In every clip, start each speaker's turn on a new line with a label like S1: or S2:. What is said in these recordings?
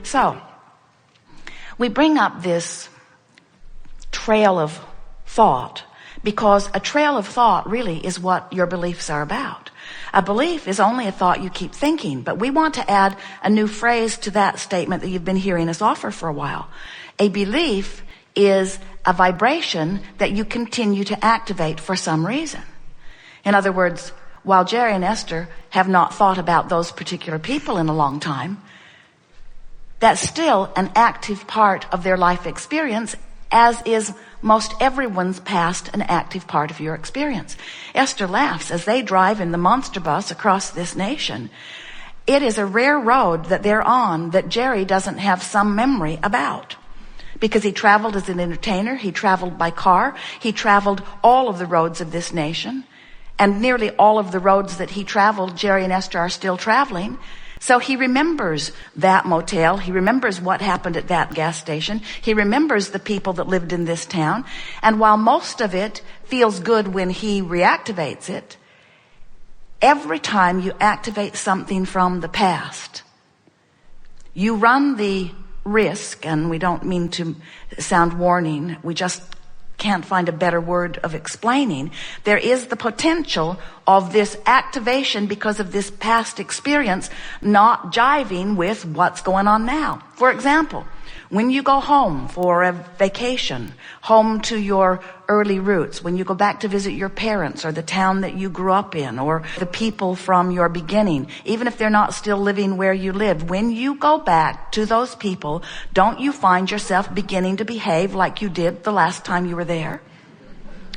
S1: So, we bring up this trail of thought because a trail of thought really is what your beliefs are about. A belief is only a thought you keep thinking, but we want to add a new phrase to that statement that you've been hearing us offer for a while. A belief is a vibration that you continue to activate for some reason. In other words, while Jerry and Esther have not thought about those particular people in a long time, that's still an active part of their life experience, as is most everyone's past an active part of your experience. Esther laughs as they drive in the monster bus across this nation. It is a rare road that they're on that Jerry doesn't have some memory about. Because he traveled as an entertainer, he traveled by car, he traveled all of the roads of this nation. And nearly all of the roads that he traveled, Jerry and Esther are still traveling. So he remembers that motel. He remembers what happened at that gas station. He remembers the people that lived in this town. And while most of it feels good when he reactivates it, every time you activate something from the past, you run the risk, and we don't mean to sound warning, we just can't find a better word of explaining. There is the potential of this activation because of this past experience not jiving with what's going on now. For example, when you go home for a vacation, home to your early roots, when you go back to visit your parents or the town that you grew up in or the people from your beginning, even if they're not still living where you lived, when you go back to those people, don't you find yourself beginning to behave like you did the last time you were there?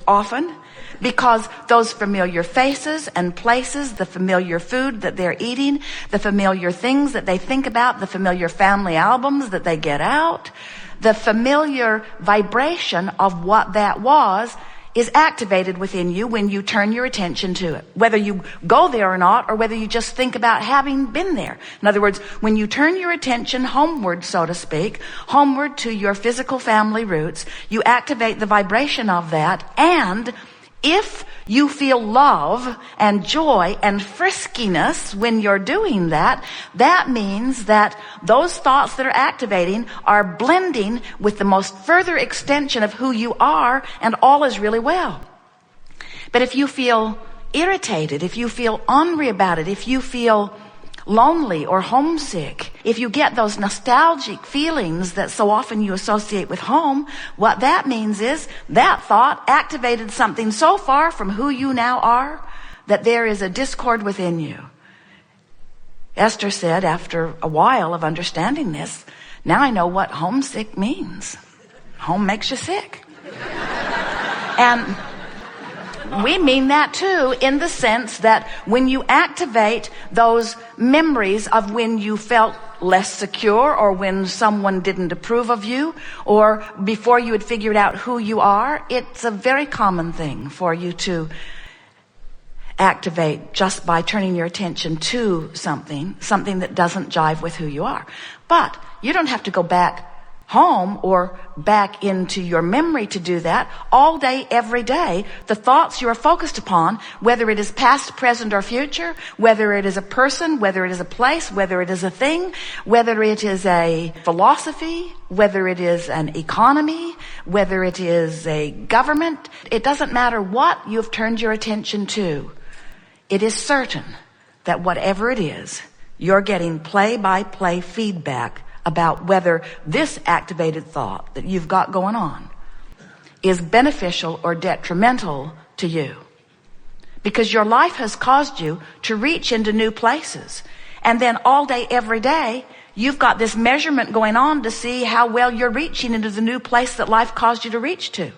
S1: Often. Because those familiar faces and places, the familiar food that they're eating, the familiar things that they think about, the familiar family albums that they get out, the familiar vibration of what that was is activated within you when you turn your attention to it. Whether you go there or not, or whether you just think about having been there. In other words, when you turn your attention homeward, so to speak, homeward to your physical family roots, you activate the vibration of that, and if you feel love and joy and friskiness when you're doing that, that means that those thoughts that are activating are blending with the most further extension of who you are, and all is really well. But if you feel irritated, if you feel ornery about it, if you feel lonely or homesick, if you get those nostalgic feelings that so often you associate with home, what that means is that thought activated something so far from who you now are that there is a discord within you. Esther said after a while of understanding this, now I know what homesick means. Home makes you sick. And we mean that too, in the sense that when you activate those memories of when you felt less secure, or when someone didn't approve of you, or before you had figured out who you are, it's a very common thing for you to activate just by turning your attention to something that doesn't jive with who you are. But you don't have to go back home or back into your memory to do that. All day, every day, the thoughts you are focused upon, whether it is past, present, or future, whether it is a person, whether it is a place, whether it is a thing, whether it is a philosophy, whether it is an economy, whether it is a government, it doesn't matter what you've turned your attention to. It is certain that whatever it is, you're getting play-by-play feedback about whether this activated thought that you've got going on is beneficial or detrimental to you. Because your life has caused you to reach into new places. And then all day, every day, you've got this measurement going on to see how well you're reaching into the new place that life caused you to reach to.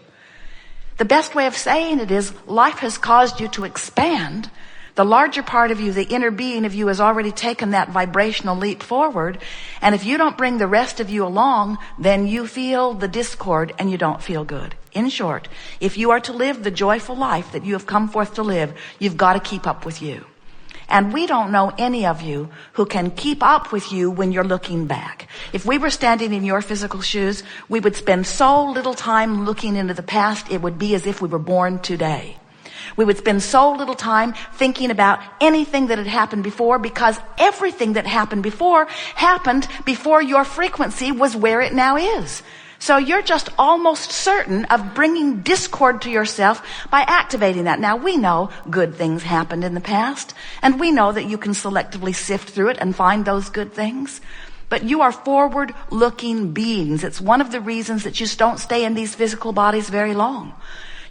S1: The best way of saying it is life has caused you to expand. The larger part of you, the inner being of you, has already taken that vibrational leap forward. And if you don't bring the rest of you along, then you feel the discord and you don't feel good. In short, if you are to live the joyful life that you have come forth to live, you've got to keep up with you. And we don't know any of you who can keep up with you when you're looking back. If we were standing in your physical shoes, we would spend so little time looking into the past, it would be as if we were born today. We would spend so little time thinking about anything that had happened before, because everything that happened before your frequency was where it now is. So you're just almost certain of bringing discord to yourself by activating that. Now, we know good things happened in the past, and we know that you can selectively sift through it and find those good things. But you are forward-looking beings. It's one of the reasons that you don't stay in these physical bodies very long.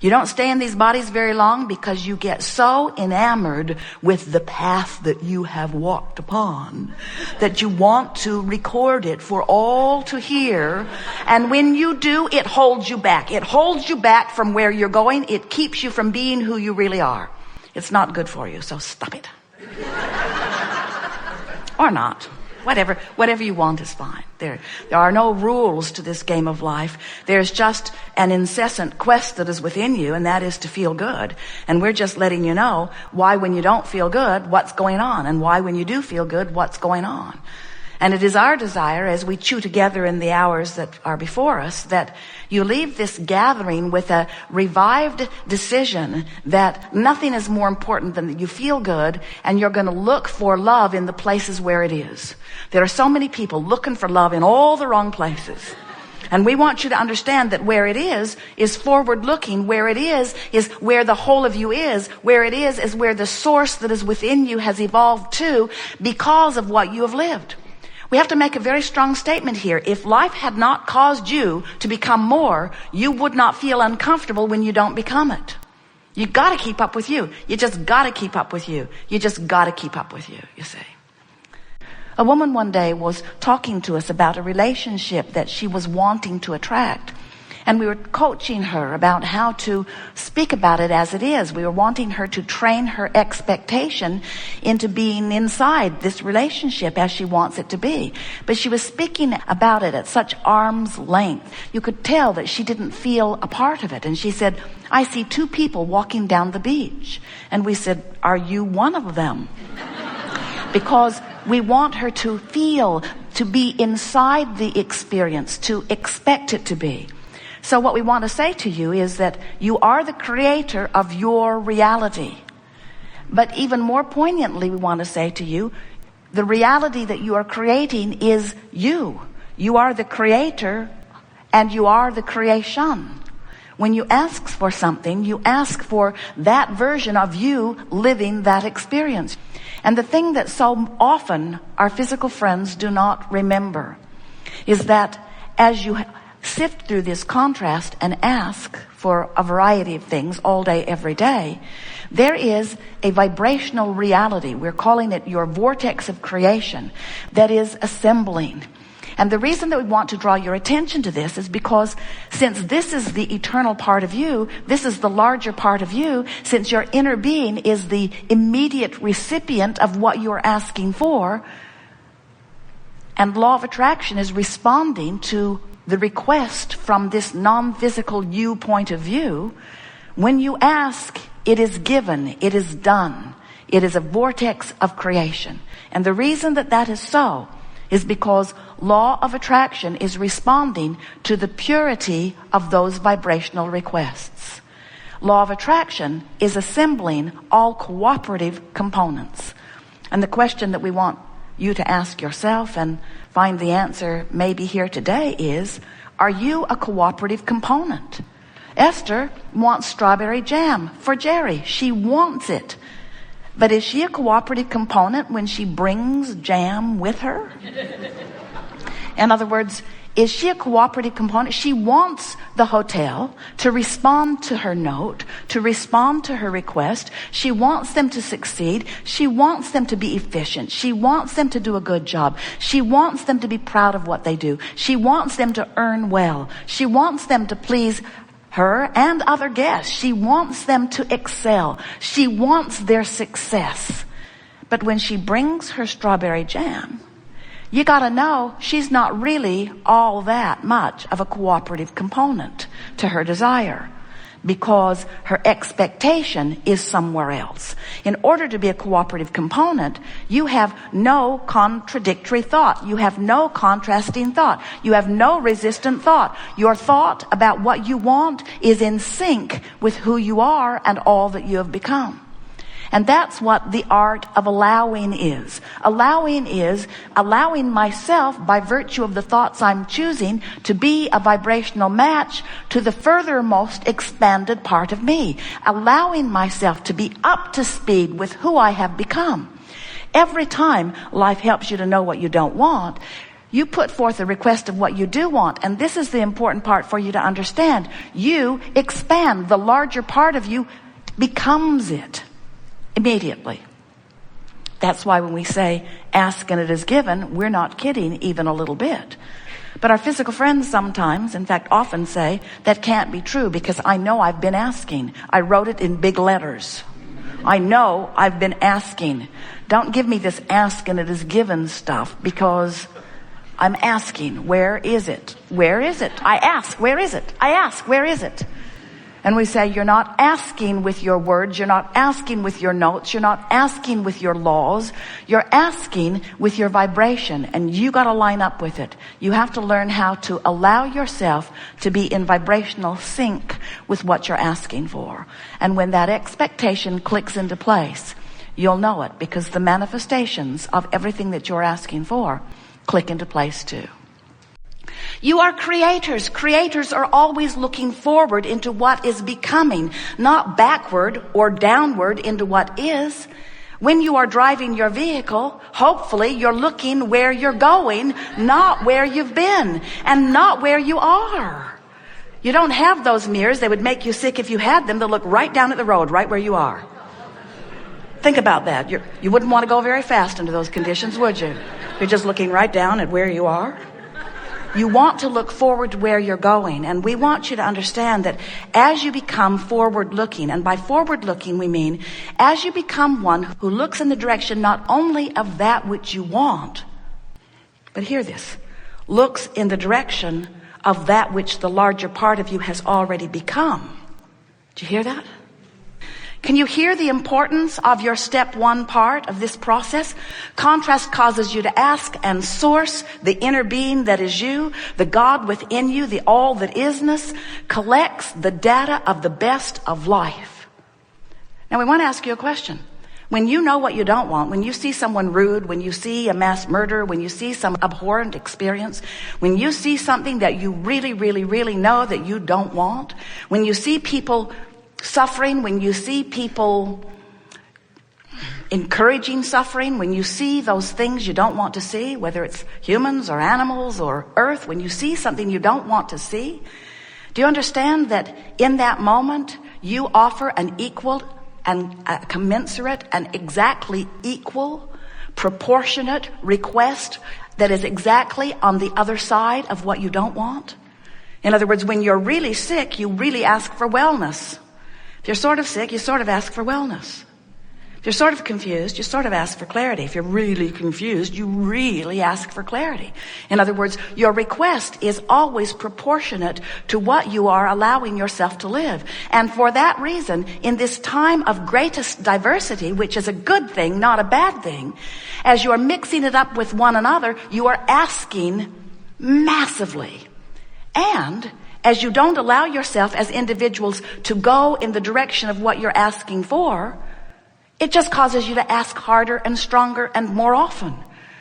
S1: You don't stay in these bodies very long because you get so enamored with the path that you have walked upon that you want to record it for all to hear. And when you do, it holds you back. It holds you back from where you're going. It keeps you from being who you really are. It's not good for you, so stop it. Or not. Whatever you want is fine. There are no rules to this game of life. There's just an incessant quest that is within you, and that is to feel good. And we're just letting you know why, when you don't feel good, what's going on, and why, when you do feel good, what's going on. And it is our desire, as we chew together in the hours that are before us, that you leave this gathering with a revived decision that nothing is more important than that you feel good, and you're going to look for love in the places where it is. There are so many people looking for love in all the wrong places. And we want you to understand that where it is forward looking. Where it is where the whole of you is. Where it is where the source that is within you has evolved to because of what you have lived. We have to make a very strong statement here. If life had not caused you to become more, you would not feel uncomfortable when you don't become it. You got to keep up with you. You just got to keep up with you. You just got to keep up with you, you see. A woman one day was talking to us about a relationship that she was wanting to attract. And we were coaching her about how to speak about it as it is. We were wanting her to train her expectation into being inside this relationship as she wants it to be. But she was speaking about it at such arm's length. You could tell that she didn't feel a part of it. And she said, I see two people walking down the beach. And we said, are you one of them? Because we want her to feel, to be inside the experience, to expect it to be. So what we want to say to you is that you are the creator of your reality. But even more poignantly, we want to say to you, the reality that you are creating is you. You are the creator and you are the creation. When you ask for something, you ask for that version of you living that experience. And the thing that so often our physical friends do not remember is that as you sift through this contrast and ask for a variety of things all day, every day, there is a vibrational reality. We're calling it your vortex of creation that is assembling. And the reason that we want to draw your attention to this is because since this is the eternal part of you, this is the larger part of you, since your inner being is the immediate recipient of what you're asking for, and law of attraction is responding to the request from this non-physical you point of view, when you ask, it is given, it is done. It is a vortex of creation. And the reason that that is so is because law of attraction is responding to the purity of those vibrational requests. Law of attraction is assembling all cooperative components. And the question that we want you to ask yourself and find the answer maybe here today is, are you a cooperative component? Esther wants strawberry jam for Jerry. She wants it. But is she a cooperative component when she brings jam with her? In other words, is she a cooperative component? She wants the hotel to respond to her note, to respond to her request. She wants them to succeed. She wants them to be efficient. She wants them to do a good job. She wants them to be proud of what they do. She wants them to earn well. She wants them to please her and other guests. She wants them to excel. She wants their success. But when she brings her strawberry jam, you got to know she's not really all that much of a cooperative component to her desire. because her expectation is somewhere else. In order to be a cooperative component, you have no contradictory thought. You have no contrasting thought. You have no resistant thought. Your thought about what you want is in sync with who you are and all that you have become. And that's what the art of allowing is. Allowing is allowing myself, by virtue of the thoughts I'm choosing, to be a vibrational match to the furthermost expanded part of me. Allowing myself to be up to speed with who I have become. Every time life helps you to know what you don't want, you put forth a request of what you do want. And this is the important part for you to understand. You expand. The larger part of you becomes it. Immediately. That's why when we say, ask and it is given, we're not kidding even a little bit. But our physical friends sometimes, in fact often say, that can't be true because I know I've been asking. I wrote it in big letters. I know I've been asking. Don't give me this ask and it is given stuff because I'm asking. Where is it? Where is it? I ask, where is it? I ask, where is it? And we say, you're not asking with your words, you're not asking with your notes, you're not asking with your laws, you're asking with your vibration, and you got to line up with it. You have to learn how to allow yourself to be in vibrational sync with what you're asking for. And when that expectation clicks into place, you'll know it, because the manifestations of everything that you're asking for click into place too. You are creators. Creators are always looking forward into what is becoming, not backward or downward into what is. When you are driving your vehicle, hopefully you're looking where you're going, not where you've been, and not where you are. You don't have those mirrors. They would make you sick if you had them. They'll look right down at the road, right where you are. Think about that. You wouldn't want to go very fast into those conditions, would you? You're just looking right down at where you are. You want to look forward to where you're going. And we want you to understand that as you become forward looking, and by forward looking we mean as you become one who looks in the direction not only of that which you want, but hear this, looks in the direction of that which the larger part of you has already become. Did you hear that? Can you hear the importance of your step one part of this process? Contrast causes you to ask and source the inner being that is you, the God within you, the all that isness, collects the data of the best of life. Now we want to ask you a question. When you know what you don't want, when you see someone rude, when you see a mass murder, when you see some abhorrent experience, when you see something that you really, really, really know that you don't want, when you see people suffering, when you see people encouraging suffering, when you see those things you don't want to see, whether it's humans or animals or earth, when you see something you don't want to see, do you understand that in that moment you offer an equal and a commensurate and exactly equal, proportionate request that is exactly on the other side of what you don't want? In other words, when you're really sick, you really ask for wellness. If you're sort of sick, you sort of ask for wellness. If you're sort of confused, you sort of ask for clarity. If you're really confused, you really ask for clarity. In other words, your request is always proportionate to what you are allowing yourself to live. And for that reason, in this time of greatest diversity, which is a good thing, not a bad thing, as you are mixing it up with one another, you are asking massively. And as you don't allow yourself as individuals to go in the direction of what you're asking for, it just causes you to ask harder and stronger and more often.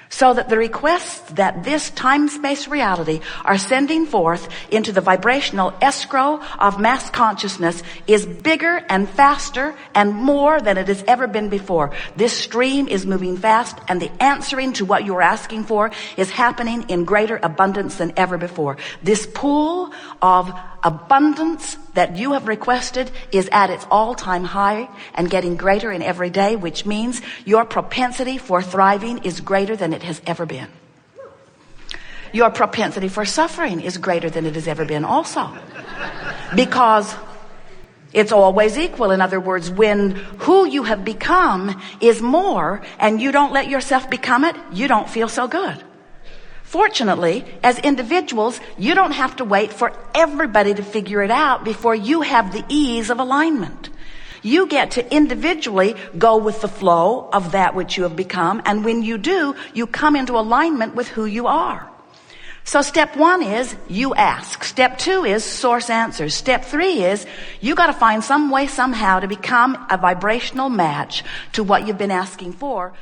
S1: So that the requests that this time-space reality are sending forth into the vibrational escrow of mass consciousness is bigger and faster and more than it has ever been before. This stream is moving fast, and the answering to what you're asking for is happening in greater abundance than ever before. This pool of abundance that you have requested is at its all-time high and getting greater in every day, which means your propensity for thriving is greater than it has ever been. Your propensity for suffering is greater than it has ever been also. Because it's always equal. In other words, when who you have become is more and you don't let yourself become it, you don't feel so good. Fortunately, as individuals, you don't have to wait for everybody to figure it out before you have the ease of alignment. You get to individually go with the flow of that which you have become, and when you do, you come into alignment with who you are. So step 1 is you ask. Step 2 is source answers. Step 3 is you got to find some way somehow to become a vibrational match to what you've been asking for.